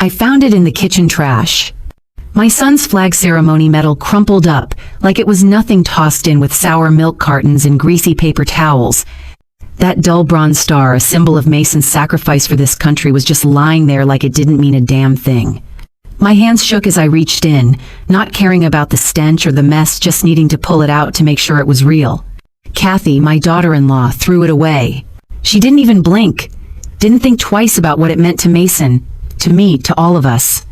I found it in the kitchen trash. My son's flag ceremony medal crumpled up, like it was nothing, tossed in with sour milk cartons and greasy paper towels. That dull bronze star, a symbol of Mason's sacrifice for this country, was just lying there like it didn't mean a damn thing. My hands shook as I reached in, not caring about the stench or the mess, just needing to pull it out to make sure it was real. Kathy, my daughter-in-law, threw it away. She didn't even blink, didn't think twice about what it meant to Mason, to me, to all of us.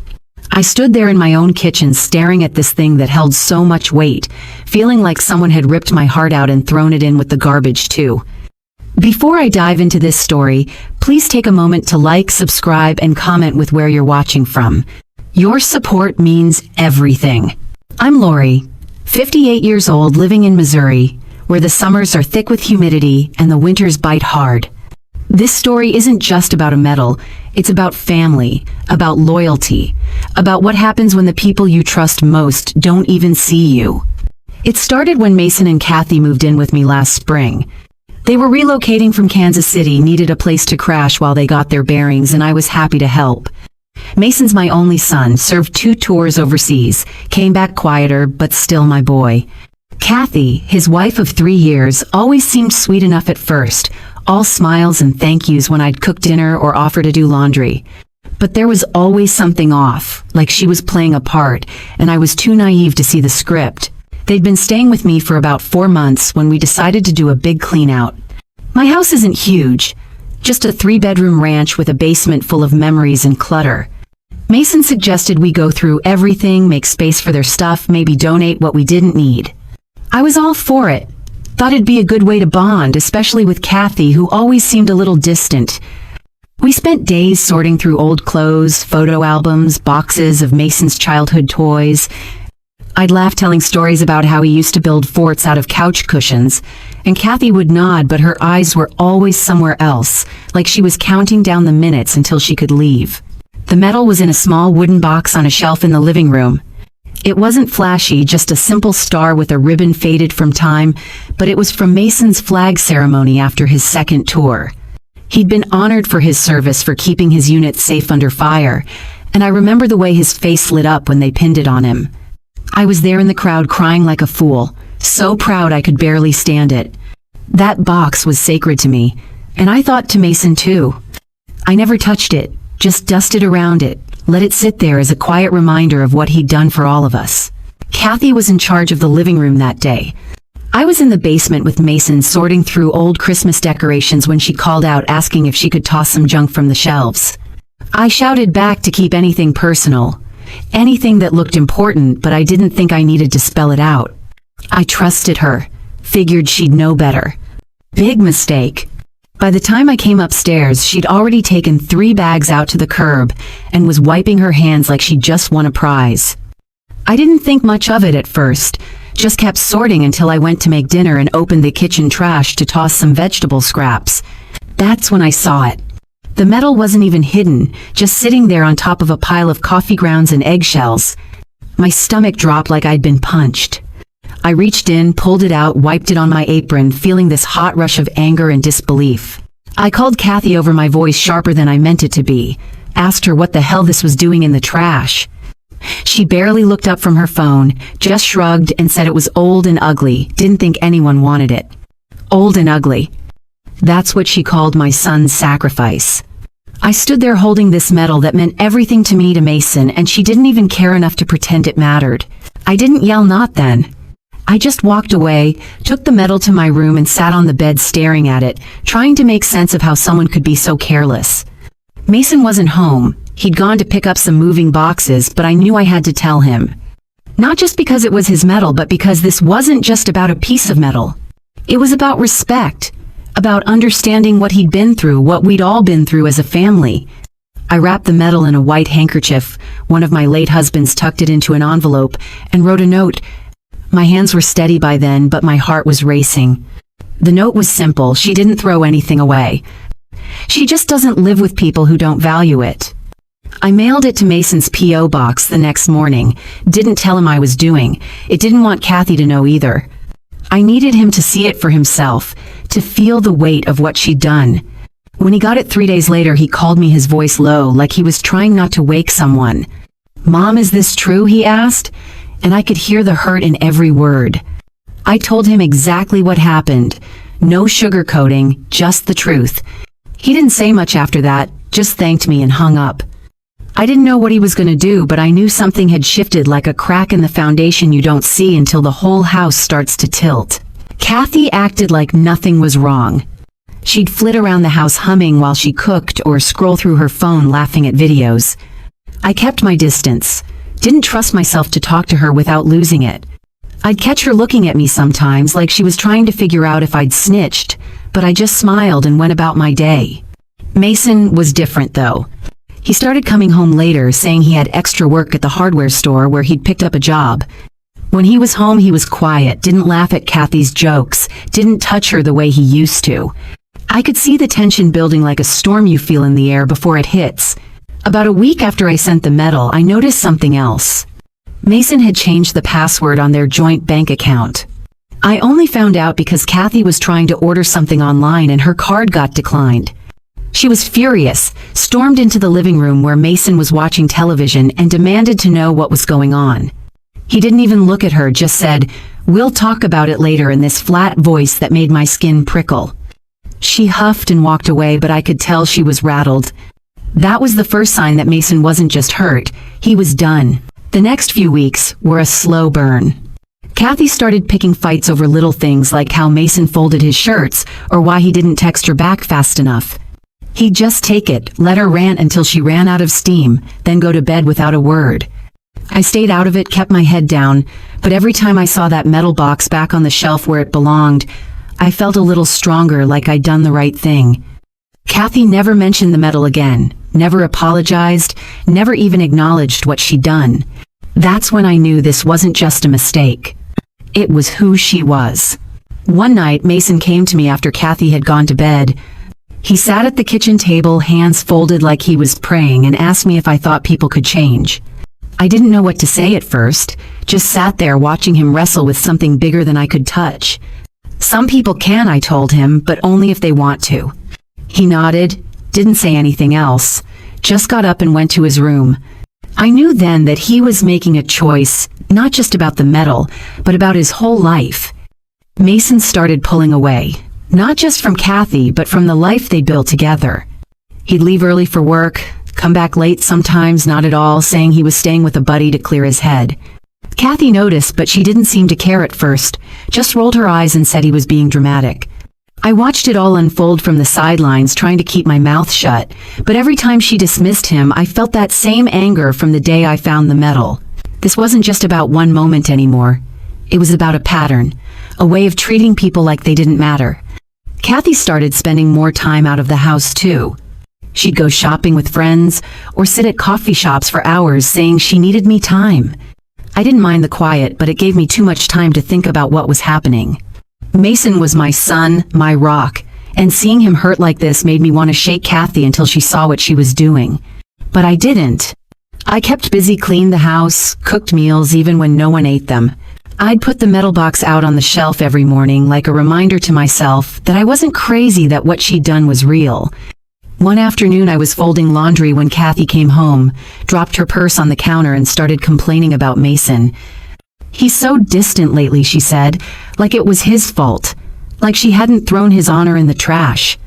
I stood there in my own kitchen staring at this thing that held so much weight, feeling like someone had ripped my heart out and thrown it in with the garbage too. Before I dive into this story, please take a moment to like, subscribe, and comment with where you're watching from. Your support means everything. I'm Lori, 58 years old, living in Missouri, where the summers are thick with humidity and the winters bite hard. This story isn't just about a medal, it's about family, about loyalty, about what happens when the people you trust most don't even see you. It started when Mason and Kathy moved in with me last spring. They were relocating from Kansas City, needed a place to crash while they got their bearings, and I was happy to help. Mason's my only son, served 2 tours overseas, came back quieter, but still my boy. Kathy, his wife of 3 years, always seemed sweet enough at first, all smiles and thank yous when I'd cook dinner or offer to do laundry. But there was always something off, like she was playing a part, and I was too naive to see the script. They'd been staying with me for about 4 months when we decided to do a big clean-out. My house isn't huge, just a 3-bedroom ranch with a basement full of memories and clutter. Mason suggested we go through everything, make space for their stuff, maybe donate what we didn't need. I was all for it. Thought it'd be a good way to bond, especially with Kathy, who always seemed a little distant. We spent days sorting through old clothes, photo albums, boxes of Mason's childhood toys. I'd laugh telling stories about how he used to build forts out of couch cushions, and Kathy would nod, but her eyes were always somewhere else, like she was counting down the minutes until she could leave. The medal was in a small wooden box on a shelf in the living room. It wasn't flashy, just a simple star with a ribbon faded from time, but it was from Mason's flag ceremony after his 2nd tour. He'd been honored for his service, for keeping his unit safe under fire, and I remember the way his face lit up when they pinned it on him. I was there in the crowd crying like a fool, so proud I could barely stand it. That box was sacred to me, and I thought to Mason too. I never touched it, just dusted around it, let it sit there as a quiet reminder of what he'd done for all of us. Kathy was in charge of the living room that day. I was in the basement with Mason sorting through old Christmas decorations when she called out asking if she could toss some junk from the shelves. I shouted back to keep anything personal. Anything that looked important, but I didn't think I needed to spell it out. I trusted her, figured she'd know better. Big mistake. By the time I came upstairs, she'd already taken 3 bags out to the curb and was wiping her hands like she'd just won a prize. I didn't think much of it at first, just kept sorting until I went to make dinner and opened the kitchen trash to toss some vegetable scraps. That's when I saw it. The medal wasn't even hidden, just sitting there on top of a pile of coffee grounds and eggshells. My stomach dropped like I'd been punched. I reached in, pulled it out, wiped it on my apron, feeling this hot rush of anger and disbelief. I called Kathy over my voice sharper than I meant it to be, asked her what the hell this was doing in the trash. She barely looked up from her phone, just shrugged and said it was old and ugly, didn't think anyone wanted it. Old and ugly. That's what she called my son's sacrifice. I stood there holding this medal that meant everything to me, to Mason, and she didn't even care enough to pretend it mattered. I didn't yell not then. I just walked away, took the medal to my room and sat on the bed staring at it, trying to make sense of how someone could be so careless. Mason wasn't home. He'd gone to pick up some moving boxes, but I knew I had to tell him. Not just because it was his medal, but because this wasn't just about a piece of metal. It was about respect, about understanding what he'd been through, what we'd all been through as a family. I wrapped the medal in a white handkerchief, one of my late husband's, tucked it into an envelope, and wrote a note. My hands were steady by then, but my heart was racing. The note was simple. She didn't throw anything away. She just doesn't live with people who don't value it. I mailed it to Mason's P.O. box the next morning, didn't tell him I was doing. It didn't want Kathy to know either. I needed him to see it for himself, to feel the weight of what she'd done. When he got it 3 days later, he called me, his voice low, like he was trying not to wake someone. "Mom, is this true?" he asked, and I could hear the hurt in every word. I told him exactly what happened. No sugarcoating, just the truth. He didn't say much after that, just thanked me and hung up. I didn't know what he was going to do, but I knew something had shifted, like a crack in the foundation you don't see until the whole house starts to tilt. Kathy acted like nothing was wrong. She'd flit around the house humming while she cooked or scroll through her phone laughing at videos. I kept my distance, didn't trust myself to talk to her without losing it. I'd catch her looking at me sometimes like she was trying to figure out if I'd snitched, but I just smiled and went about my day. Mason was different, though. He started coming home later, saying he had extra work at the hardware store where he'd picked up a job. When he was home, he was quiet, didn't laugh at Kathy's jokes, didn't touch her the way he used to. I could see the tension building like a storm you feel in the air before it hits. About a week after I sent the medal, I noticed something else. Mason had changed the password on their joint bank account. I only found out because Kathy was trying to order something online and her card got declined. She was furious, stormed into the living room where Mason was watching television and demanded to know what was going on. He didn't even look at her, just said, "We'll talk about it later," in this flat voice that made my skin prickle. She huffed and walked away, but I could tell she was rattled. That was the first sign that Mason wasn't just hurt, he was done. The next few weeks were a slow burn. Kathy started picking fights over little things like how Mason folded his shirts or why he didn't text her back fast enough. He'd just take it, let her rant until she ran out of steam, then go to bed without a word. I stayed out of it, kept my head down, but every time I saw that metal box back on the shelf where it belonged, I felt a little stronger, like I'd done the right thing. Kathy never mentioned the medal again, never apologized, never even acknowledged what she'd done. That's when I knew this wasn't just a mistake. It was who she was. One night, Mason came to me after Kathy had gone to bed. He sat at the kitchen table, hands folded like he was praying, and asked me if I thought people could change. I didn't know what to say at first, just sat there watching him wrestle with something bigger than I could touch. "Some people can," I told him, "but only if they want to." He nodded, didn't say anything else, just got up and went to his room. I knew then that he was making a choice, not just about the medal, but about his whole life. Mason started pulling away, not just from Kathy, but from the life they'd built together. He'd leave early for work, come back late sometimes, not at all, saying he was staying with a buddy to clear his head. Kathy noticed, but she didn't seem to care at first, just rolled her eyes and said he was being dramatic. I watched it all unfold from the sidelines, trying to keep my mouth shut, but every time she dismissed him, I felt that same anger from the day I found the medal. This wasn't just about one moment anymore. It was about a pattern, a way of treating people like they didn't matter. Kathy started spending more time out of the house too. She'd go shopping with friends, or sit at coffee shops for hours saying she needed me time. I didn't mind the quiet, but it gave me too much time to think about what was happening. Mason was my son, my rock, and seeing him hurt like this made me want to shake Kathy until she saw what she was doing. But I didn't. I kept busy, cleaned the house, cooked meals even when no one ate them. I'd put the metal box out on the shelf every morning, like a reminder to myself that I wasn't crazy, that what she'd done was real. One afternoon I was folding laundry when Kathy came home, dropped her purse on the counter and started complaining about Mason. "He's so distant lately," she said, like it was his fault, like she hadn't thrown his honor in the trash.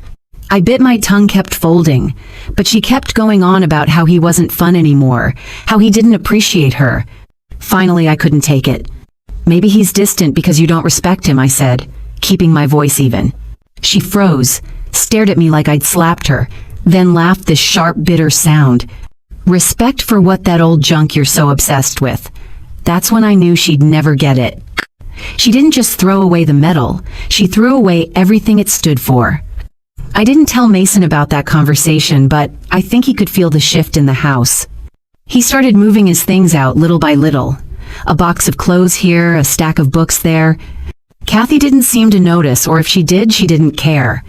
I bit my tongue, kept folding, but she kept going on about how he wasn't fun anymore, how he didn't appreciate her. Finally, I couldn't take it. "Maybe he's distant because you don't respect him," I said, keeping my voice even. She froze, stared at me like I'd slapped her, then laughed this sharp, bitter sound. "Respect for what? That old junk you're so obsessed with." That's when I knew she'd never get it. She didn't just throw away the medal, she threw away everything it stood for. I didn't tell Mason about that conversation, but I think he could feel the shift in the house. He started moving his things out little by little. A box of clothes here, a stack of books there. Kathy didn't seem to notice, or if she did, she didn't care.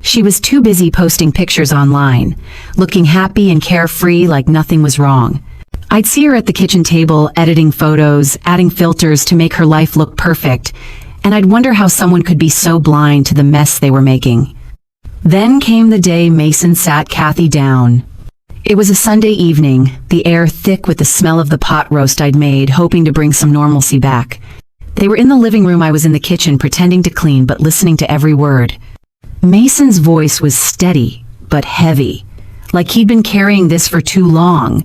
She was too busy posting pictures online, looking happy and carefree like nothing was wrong. I'd see her at the kitchen table, editing photos, adding filters to make her life look perfect, and I'd wonder how someone could be so blind to the mess they were making. Then came the day Mason sat Kathy down. It was a Sunday evening, the air thick with the smell of the pot roast I'd made, hoping to bring some normalcy back. They were in the living room, I was in the kitchen, pretending to clean but listening to every word. Mason's voice was steady, but heavy, like he'd been carrying this for too long.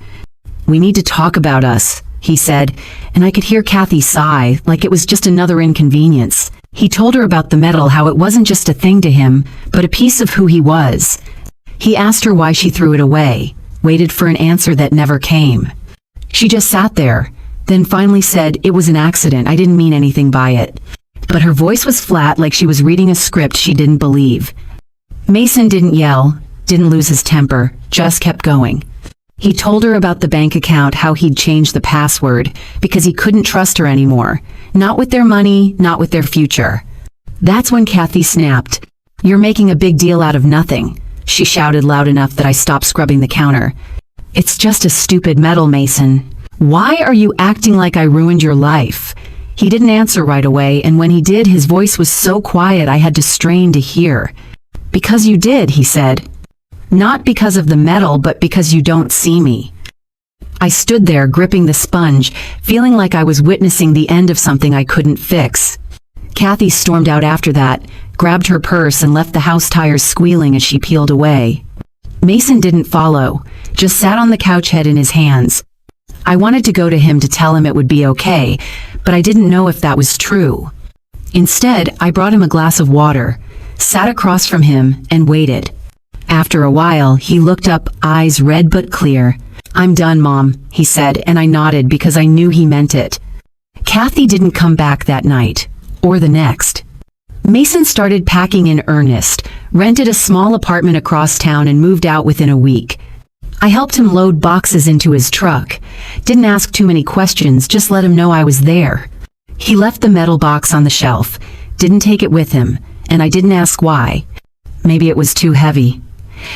"We need to talk about us," he said, and I could hear Kathy sigh, like it was just another inconvenience. He told her about the medal, how it wasn't just a thing to him, but a piece of who he was. He asked her why she threw it away, waited for an answer that never came. She just sat there, then finally said, "It was an accident, I didn't mean anything by it." But her voice was flat, like she was reading a script she didn't believe. Mason didn't yell, didn't lose his temper, just kept going. He told her about the bank account, how he'd changed the password, because he couldn't trust her anymore. Not with their money, not with their future. That's when Kathy snapped. "You're making a big deal out of nothing," she shouted loud enough that I stopped scrubbing the counter. "It's just a stupid medal, Mason. Why are you acting like I ruined your life?" He didn't answer right away, and when he did, his voice was so quiet I had to strain to hear. "Because you did," he said. "Not because of the medal, but because you don't see me." I stood there, gripping the sponge, feeling like I was witnessing the end of something I couldn't fix. Kathy stormed out after that, grabbed her purse and left the house tires squealing as she peeled away. Mason didn't follow, just sat on the couch, head in his hands. I wanted to go to him to tell him it would be okay, but I didn't know if that was true. Instead, I brought him a glass of water, sat across from him, and waited. After a while, he looked up, eyes red but clear. "I'm done, Mom," he said, and I nodded because I knew he meant it. Kathy didn't come back that night, or the next. Mason started packing in earnest, rented a small apartment across town, and moved out within a week. I helped him load boxes into his truck. Didn't ask too many questions, just let him know I was there. He left the metal box on the shelf, didn't take it with him, and I didn't ask why. Maybe it was too heavy.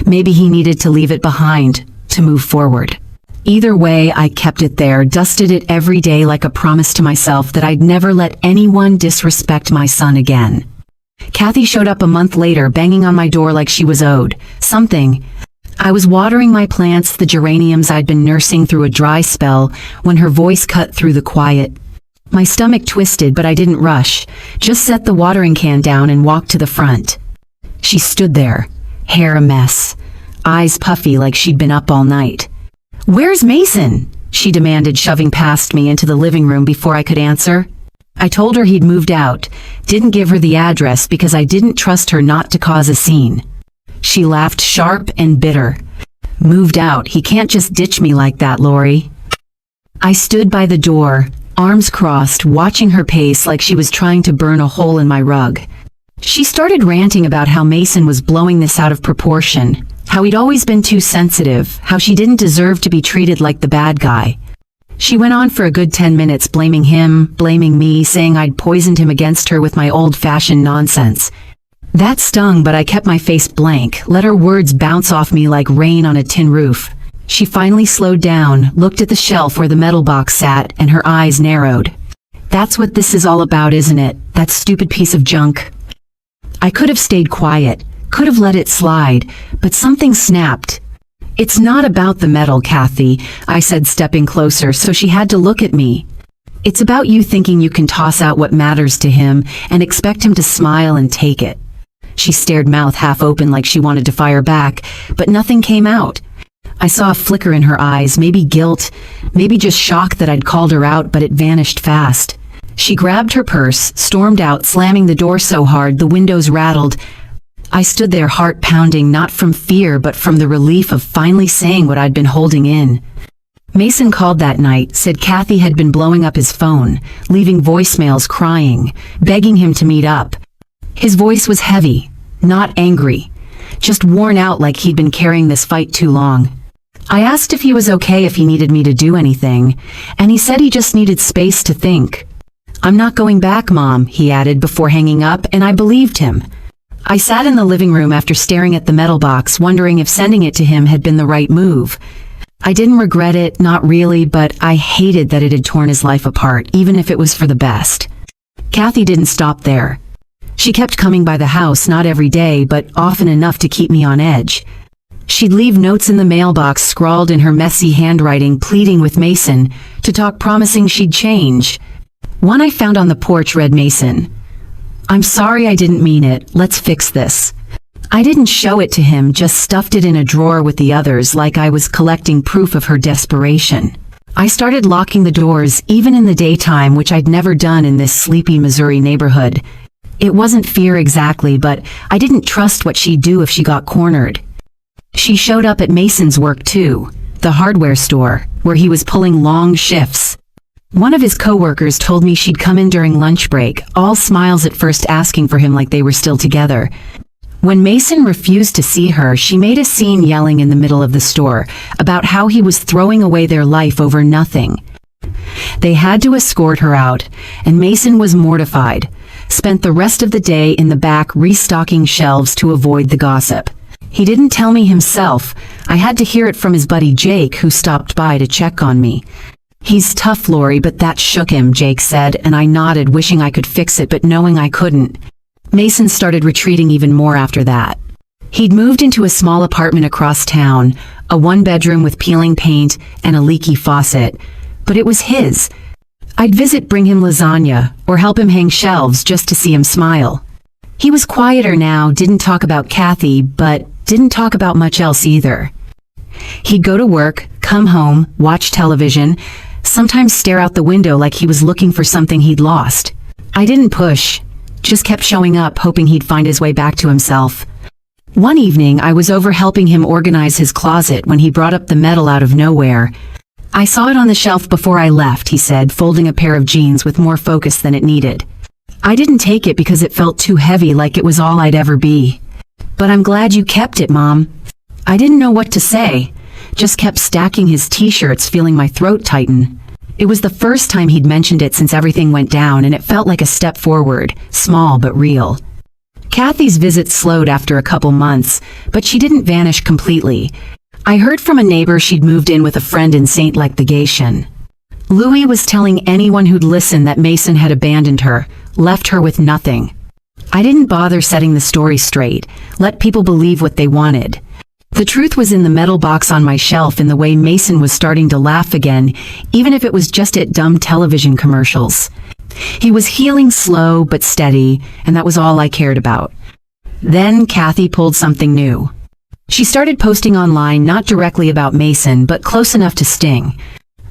Maybe he needed to leave it behind, to move forward. Either way, I kept it there, dusted it every day like a promise to myself that I'd never let anyone disrespect my son again. Kathy showed up a month later, banging on my door like she was owed something. I was watering my plants, the geraniums I'd been nursing through a dry spell, when her voice cut through the quiet. My stomach twisted, but I didn't rush, just set the watering can down and walked to the front. She stood there, hair a mess, eyes puffy like she'd been up all night. "Where's Mason?" she demanded, shoving past me into the living room before I could answer. I told her he'd moved out, didn't give her the address because I didn't trust her not to cause a scene. She laughed, sharp and bitter. "Moved out? He can't just ditch me like that, Lori." I stood by the door, arms crossed, watching her pace like she was trying to burn a hole in my rug. She started ranting about how Mason was blowing this out of proportion, how he'd always been too sensitive, how she didn't deserve to be treated like the bad guy. She went on for a good 10 minutes, blaming him, blaming me, saying I'd poisoned him against her with my old-fashioned nonsense. That stung, but I kept my face blank, let her words bounce off me like rain on a tin roof. She finally slowed down, looked at the shelf where the metal box sat, and her eyes narrowed. "That's what this is all about, isn't it? That stupid piece of junk." I could have stayed quiet, could have let it slide, but something snapped. "It's not about the metal, Kathy," I said, stepping closer, so she had to look at me. "It's about you thinking you can toss out what matters to him and expect him to smile and take it." She stared, mouth half open like she wanted to fire back, but nothing came out. I saw a flicker in her eyes, maybe guilt, maybe just shock that I'd called her out, but it vanished fast. She grabbed her purse, stormed out, slamming the door so hard the windows rattled. I stood there, heart pounding, not from fear, but from the relief of finally saying what I'd been holding in. Mason called that night, said Kathy had been blowing up his phone, leaving voicemails, crying, begging him to meet up. His voice was heavy, not angry, just worn out like he'd been carrying this fight too long. I asked if he was okay, if he needed me to do anything, and he said he just needed space to think. "I'm not going back, Mom," he added before hanging up, and I believed him. I sat in the living room after staring at the metal box, wondering if sending it to him had been the right move. I didn't regret it, not really, but I hated that it had torn his life apart, even if it was for the best. Kathy didn't stop there. She kept coming by the house, not every day, but often enough to keep me on edge. She'd leave notes in the mailbox scrawled in her messy handwriting, pleading with Mason to talk, promising she'd change. One I found on the porch read, "Mason, I'm sorry, I didn't mean it. Let's fix this." I didn't show it to him, just stuffed it in a drawer with the others like I was collecting proof of her desperation. I started locking the doors, even in the daytime, which I'd never done in this sleepy Missouri neighborhood. It wasn't fear exactly, but I didn't trust what she'd do if she got cornered. She showed up at Mason's work too, the hardware store, where he was pulling long shifts. One of his coworkers told me she'd come in during lunch break, all smiles at first, asking for him like they were still together. When Mason refused to see her, she made a scene, yelling in the middle of the store about how he was throwing away their life over nothing. They had to escort her out, and Mason was mortified. Spent the rest of the day in the back restocking shelves to avoid the gossip. He didn't tell me himself. I had to hear it from his buddy Jake, who stopped by to check on me. "He's tough, Lori, but that shook him," Jake said, and I nodded, wishing I could fix it but knowing I couldn't. Mason started retreating even more after that. He'd moved into a small apartment across town, a one-bedroom with peeling paint and a leaky faucet, but it was his. I'd visit, bring him lasagna, or help him hang shelves just to see him smile. He was quieter now, didn't talk about Kathy, but didn't talk about much else either. He'd go to work, come home, watch television, sometimes stare out the window like he was looking for something he'd lost. I didn't push, just kept showing up, hoping he'd find his way back to himself. One evening, I was over helping him organize his closet when he brought up the medal out of nowhere. "I saw it on the shelf before I left," he said, folding a pair of jeans with more focus than it needed. "I didn't take it because it felt too heavy, like it was all I'd ever be. But I'm glad you kept it, Mom." I didn't know what to say, just kept stacking his t-shirts, feeling my throat tighten. It was the first time he'd mentioned it since everything went down, and it felt like a step forward, small but real. Kathy's visits slowed after a couple months, but she didn't vanish completely. I heard from a neighbor she'd moved in with a friend in St. Legation. Louie was telling anyone who'd listen that Mason had abandoned her, left her with nothing. I didn't bother setting the story straight, let people believe what they wanted. The truth was in the metal box on my shelf, in the way Mason was starting to laugh again, even if it was just at dumb television commercials. He was healing slow but steady, and that was all I cared about. Then Kathy pulled something new. She started posting online, not directly about Mason, but close enough to sting.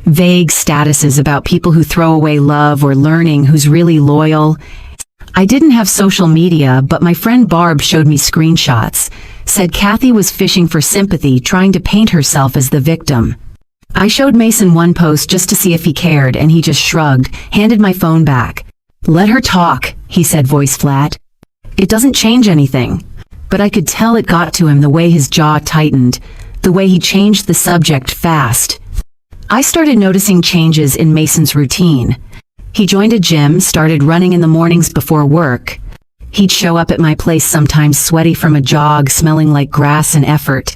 Vague statuses about people who throw away love or learning who's really loyal. I didn't have social media, but my friend Barb showed me screenshots. Said Kathy was fishing for sympathy, trying to paint herself as the victim. I showed Mason one post just to see if he cared, and he just shrugged, handed my phone back. "Let her talk," he said, voice flat. "It doesn't change anything." But I could tell it got to him, the way his jaw tightened, the way he changed the subject fast. I started noticing changes in Mason's routine. He joined a gym, started running in the mornings before work. He'd show up at my place sometimes sweaty from a jog, smelling like grass and effort.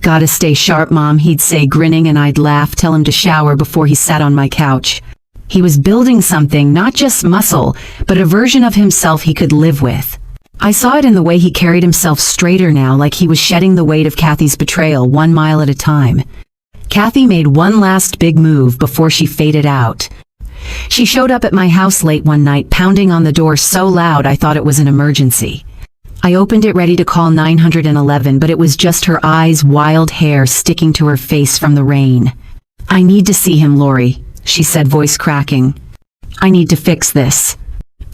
"Gotta stay sharp, Mom," he'd say, grinning, and I'd laugh, tell him to shower before he sat on my couch. He was building something, not just muscle, but a version of himself he could live with. I saw it in the way he carried himself straighter now, like he was shedding the weight of Kathy's betrayal 1 mile at a time. Kathy made one last big move before she faded out. She showed up at my house late one night, pounding on the door so loud I thought it was an emergency. I opened it, ready to call 911, but it was just her eyes, wild hair sticking to her face from the rain. "I need to see him, Lori," she said, voice cracking. "I need to fix this."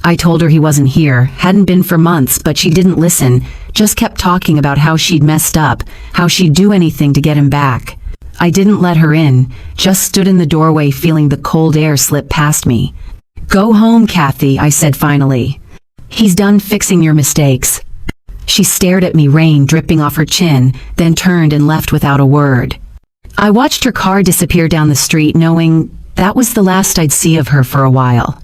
I told her he wasn't here, hadn't been for months, but she didn't listen, just kept talking about how she'd messed up, how she'd do anything to get him back. I didn't let her in, just stood in the doorway, feeling the cold air slip past me. "Go home, Kathy," I said finally. "He's done fixing your mistakes." She stared at me, rain dripping off her chin, then turned and left without a word. I watched her car disappear down the street, knowing that was the last I'd see of her for a while.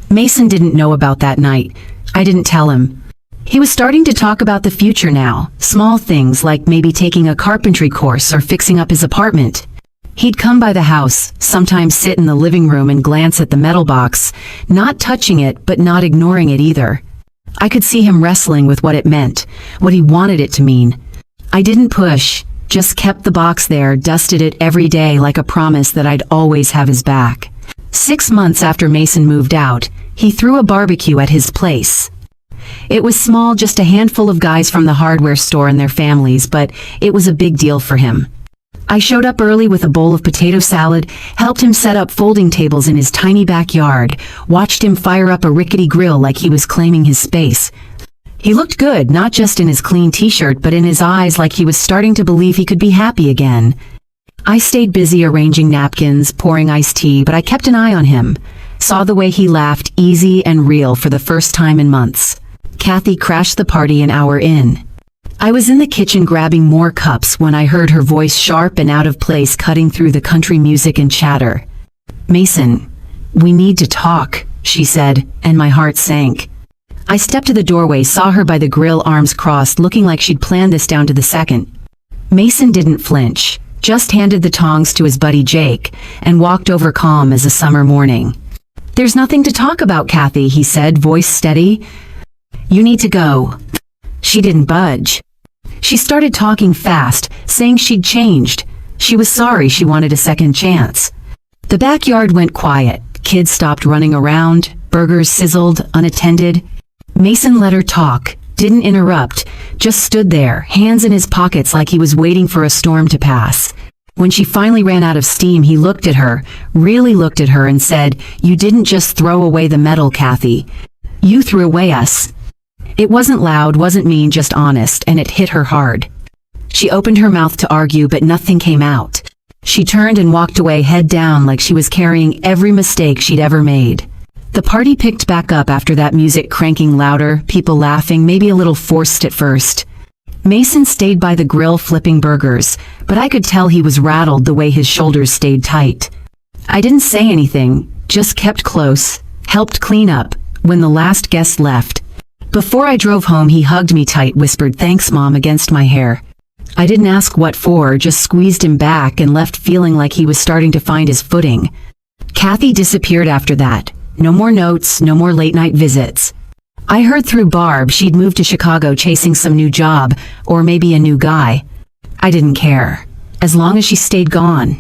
Mason didn't know about that night. I didn't tell him. He was starting to talk about the future now, small things like maybe taking a carpentry course or fixing up his apartment. He'd come by the house, sometimes sit in the living room and glance at the metal box, not touching it but not ignoring it either. I could see him wrestling with what it meant, what he wanted it to mean. I didn't push, just kept the box there, dusted it every day like a promise that I'd always have his back. 6 months after Mason moved out, he threw a barbecue at his place. It was small, just a handful of guys from the hardware store and their families, but it was a big deal for him. I showed up early with a bowl of potato salad, helped him set up folding tables in his tiny backyard, watched him fire up a rickety grill like he was claiming his space. He looked good, not just in his clean t-shirt, but in his eyes, like he was starting to believe he could be happy again. I stayed busy arranging napkins, pouring iced tea, but I kept an eye on him. Saw the way he laughed, easy and real, for the first time in months. Kathy crashed the party an hour in. I was in the kitchen grabbing more cups when I heard her voice, sharp and out of place, cutting through the country music and chatter. "Mason, we need to talk," she said, and my heart sank. I stepped to the doorway, saw her by the grill, arms crossed, looking like she'd planned this down to the second. Mason didn't flinch, just handed the tongs to his buddy Jake, and walked over calm as a summer morning. "There's nothing to talk about, Kathy," he said, voice steady. "You need to go." She didn't budge. She started talking fast, saying she'd changed. She was sorry, she wanted a second chance. The backyard went quiet. Kids stopped running around. Burgers sizzled, unattended. Mason let her talk, didn't interrupt, just stood there, hands in his pockets like he was waiting for a storm to pass. When she finally ran out of steam, he looked at her, really looked at her, and said, "You didn't just throw away the metal, Kathy. You threw away us." It wasn't loud, wasn't mean, just honest, and it hit her hard. She opened her mouth to argue, but nothing came out. She turned and walked away, head down, like she was carrying every mistake she'd ever made. The party picked back up after that, music cranking louder, people laughing, maybe a little forced at first. Mason stayed by the grill flipping burgers, but I could tell he was rattled the way his shoulders stayed tight. I didn't say anything, just kept close, helped clean up. When the last guest left, before I drove home, he hugged me tight, whispered, "Thanks, Mom," against my hair. I didn't ask what for, just squeezed him back and left feeling like he was starting to find his footing. Kathy disappeared after that. No more notes, no more late-night visits. I heard through Barb she'd moved to Chicago chasing some new job, or maybe a new guy. I didn't care, as long as she stayed gone.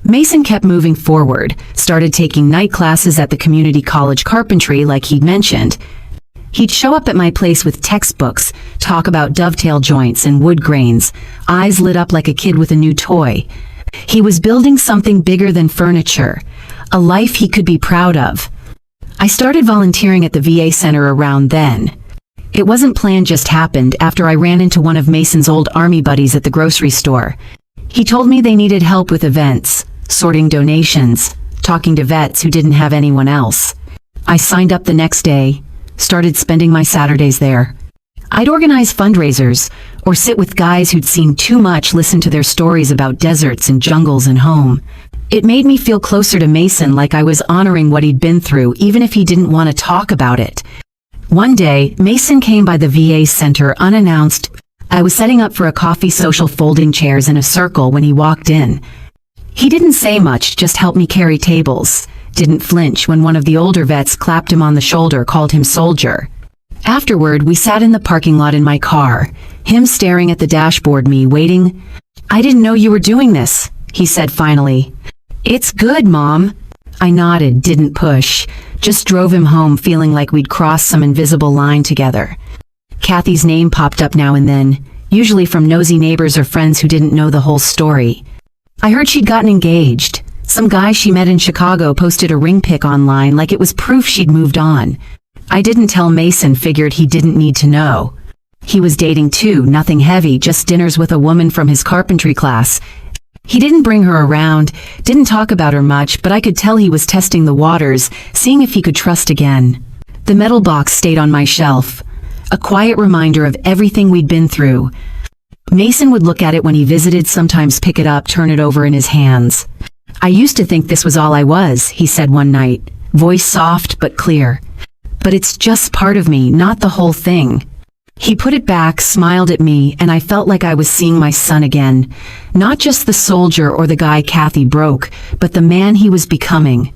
Mason kept moving forward, started taking night classes at the community college, carpentry like he'd mentioned. He'd show up at my place with textbooks, talk about dovetail joints and wood grains, eyes lit up like a kid with a new toy. He was building something bigger than furniture, a life he could be proud of. I started volunteering at the VA center around then. It wasn't planned, just happened after I ran into one of Mason's old army buddies at the grocery store. He told me they needed help with events, sorting donations, talking to vets who didn't have anyone else. I signed up the next day, started spending my Saturdays there. I'd organize fundraisers, or sit with guys who'd seen too much, listen to their stories about deserts and jungles and home. It made me feel closer to Mason, like I was honoring what he'd been through, even if he didn't want to talk about it. One day, Mason came by the VA center unannounced. I was setting up for a coffee social, folding chairs in a circle, when he walked in. He didn't say much, just helped me carry tables. Didn't flinch when one of the older vets clapped him on the shoulder, called him soldier. Afterward, we sat in the parking lot in my car, him staring at the dashboard, me waiting. "I didn't know you were doing this," he said finally. "It's good, Mom." I nodded, didn't push, just drove him home, feeling like we'd crossed some invisible line together. Kathy's name popped up now and then, usually from nosy neighbors or friends who didn't know the whole story. I heard she'd gotten engaged. Some guy she met in Chicago posted a ring pic online like it was proof she'd moved on. I didn't tell Mason, figured he didn't need to know. He was dating too, nothing heavy, just dinners with a woman from his carpentry class. He didn't bring her around, didn't talk about her much, but I could tell he was testing the waters, seeing if he could trust again. The metal box stayed on my shelf, a quiet reminder of everything we'd been through. Mason would look at it when he visited, sometimes pick it up, turn it over in his hands. "I used to think this was all I was," he said one night, voice soft but clear. "But it's just part of me, not the whole thing." He put it back, smiled at me, and I felt like I was seeing my son again. Not just the soldier or the guy Kathy broke, but the man he was becoming.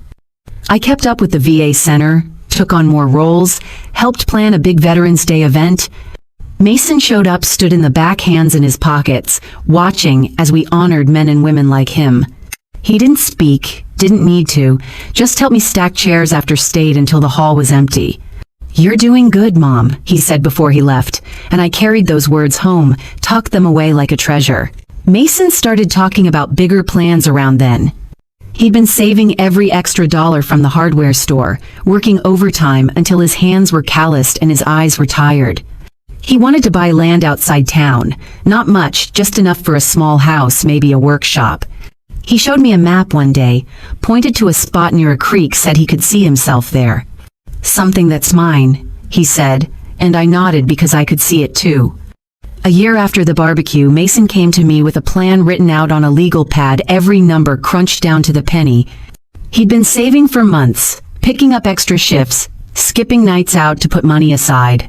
I kept up with the VA center, took on more roles, helped plan a big Veterans Day event. Mason showed up, stood in the back, hands in his pockets, watching as we honored men and women like him. He didn't speak, didn't need to, just helped me stack chairs after stayed until the hall was empty. "You're doing good, Mom," he said before he left, and I carried those words home, tucked them away like a treasure. Mason started talking about bigger plans around then. He'd been saving every extra dollar from the hardware store, working overtime until his hands were calloused and his eyes were tired. He wanted to buy land outside town, not much, just enough for a small house, maybe a workshop. He showed me a map one day, pointed to a spot near a creek, said he could see himself there. "Something that's mine," he said, and I nodded because I could see it too. A year after the barbecue, Mason came to me with a plan written out on a legal pad, every number crunched down to the penny. He'd been saving for months, picking up extra shifts, skipping nights out to put money aside.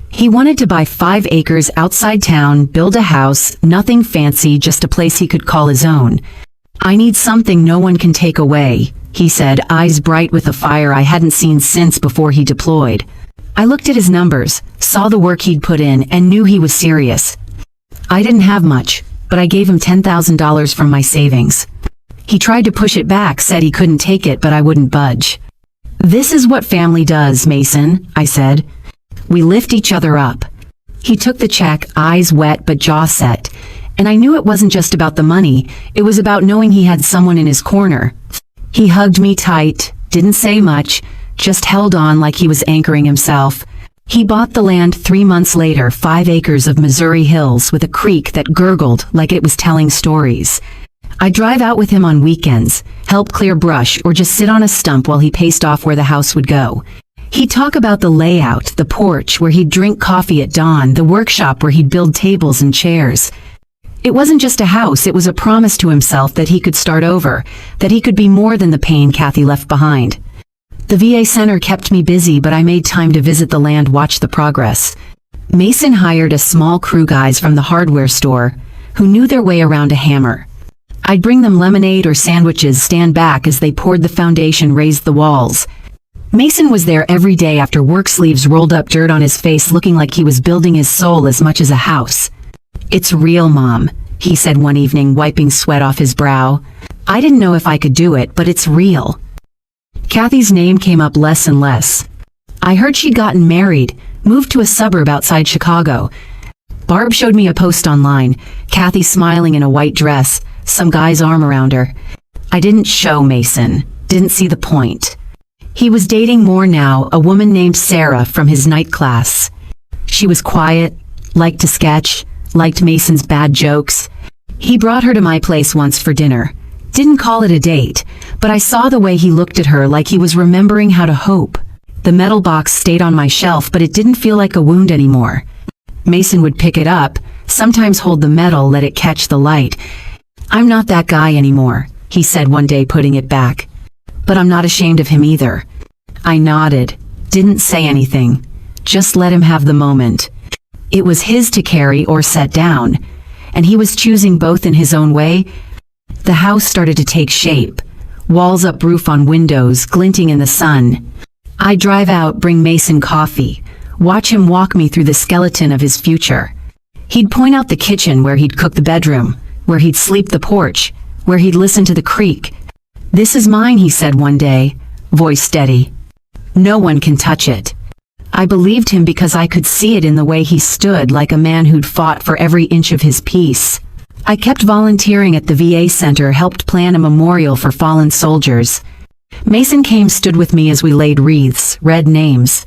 He wanted to buy 5 acres outside town, build a house, nothing fancy, just a place he could call his own. "I need something no one can take away," he said, eyes bright with a fire I hadn't seen since before he deployed. I looked at his numbers, saw the work he'd put in, and knew he was serious. I didn't have much, but I gave him $10,000 from my savings. He tried to push it back, said he couldn't take it, but I wouldn't budge. "This is what family does, Mason," I said. "We lift each other up." He took the check, eyes wet but jaw set, and I knew it wasn't just about the money, it was about knowing he had someone in his corner. He hugged me tight, didn't say much, just held on like he was anchoring himself. He bought the land 3 months later, 5 acres of Missouri hills with a creek that gurgled like it was telling stories. I'd drive out with him on weekends, help clear brush, or just sit on a stump while he paced off where the house would go. He'd talk about the layout, the porch where he'd drink coffee at dawn, the workshop where he'd build tables and chairs. It wasn't just a house, it was a promise to himself that he could start over, that he could be more than the pain Kathy left behind. The VA center kept me busy, but I made time to visit the land, watch the progress. Mason hired a small crew, guys from the hardware store, who knew their way around a hammer. I'd bring them lemonade or sandwiches, stand back as they poured the foundation, raised the walls. Mason was there every day after work, sleeves rolled up, dirt on his face, looking like he was building his soul as much as a house. "It's real, Mom," he said one evening, wiping sweat off his brow. "I didn't know if I could do it, but it's real." Kathy's name came up less and less. I heard she'd gotten married, moved to a suburb outside Chicago. Barb showed me a post online, Kathy smiling in a white dress, some guy's arm around her. I didn't show Mason, didn't see the point. He was dating more now, a woman named Sarah from his night class. She was quiet, liked to sketch, liked Mason's bad jokes. He brought her to my place once for dinner. Didn't call it a date, but I saw the way he looked at her, like he was remembering how to hope. The metal box stayed on my shelf, but it didn't feel like a wound anymore. Mason would pick it up, sometimes hold the metal, let it catch the light. "I'm not that guy anymore," he said one day, putting it back. "But I'm not ashamed of him either." I nodded, didn't say anything, just let him have the moment. It was his to carry or set down, and he was choosing both in his own way. The house started to take shape, walls up, roof on, windows glinting in the sun. I'd drive out, bring Mason coffee, watch him walk me through the skeleton of his future. He'd point out the kitchen, where he'd cook, the bedroom, where he'd sleep, the porch, where he'd listen to the creek. "This is mine," he said one day, voice steady. "No one can touch it." I believed him because I could see it in the way he stood, like a man who'd fought for every inch of his peace. I kept volunteering at the VA center, helped plan a memorial for fallen soldiers. Mason came, stood with me as we laid wreaths, read names.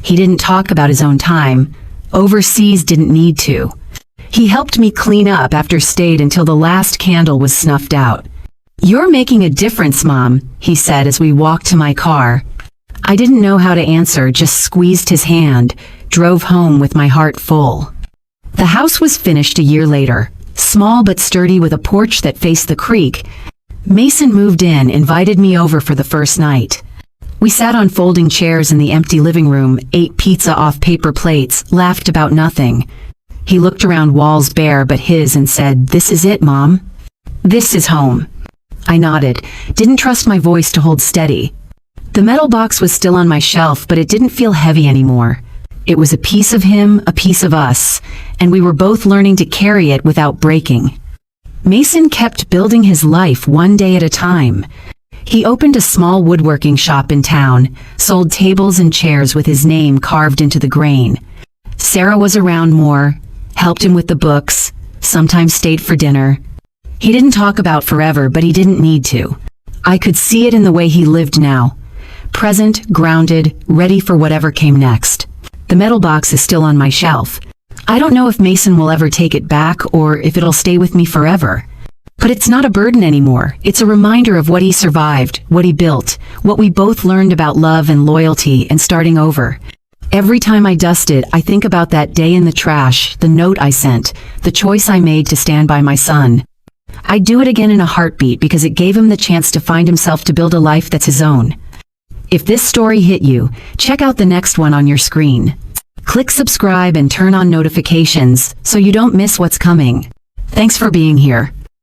He didn't talk about his own time. Overseas, didn't need to. He helped me clean up after, stayed until the last candle was snuffed out. "You're making a difference, Mom," he said as we walked to my car. I didn't know how to answer, just squeezed his hand, drove home with my heart full. The house was finished a year later, small but sturdy, with a porch that faced the creek. Mason moved in, invited me over for the first night. We sat on folding chairs in the empty living room, ate pizza off paper plates, laughed about nothing. He looked around, walls bare but his, and said, "This is it, Mom. This is home." I nodded, didn't trust my voice to hold steady. The metal box was still on my shelf, but it didn't feel heavy anymore. It was a piece of him, a piece of us, and we were both learning to carry it without breaking. Mason kept building his life one day at a time. He opened a small woodworking shop in town, sold tables and chairs with his name carved into the grain. Sarah was around more, helped him with the books, sometimes stayed for dinner. He didn't talk about forever, but he didn't need to. I could see it in the way he lived now. Present, grounded, ready for whatever came next. The metal box is still on my shelf. I don't know if Mason will ever take it back or if it'll stay with me forever. But it's not a burden anymore. It's a reminder of what he survived, what he built, what we both learned about love and loyalty and starting over. Every time I dust it, I think about that day in the trash, the note I sent, the choice I made to stand by my son. I'd do it again in a heartbeat because it gave him the chance to find himself, to build a life that's his own. If this story hit you, check out the next one on your screen. Click subscribe and turn on notifications so you don't miss what's coming. Thanks for being here.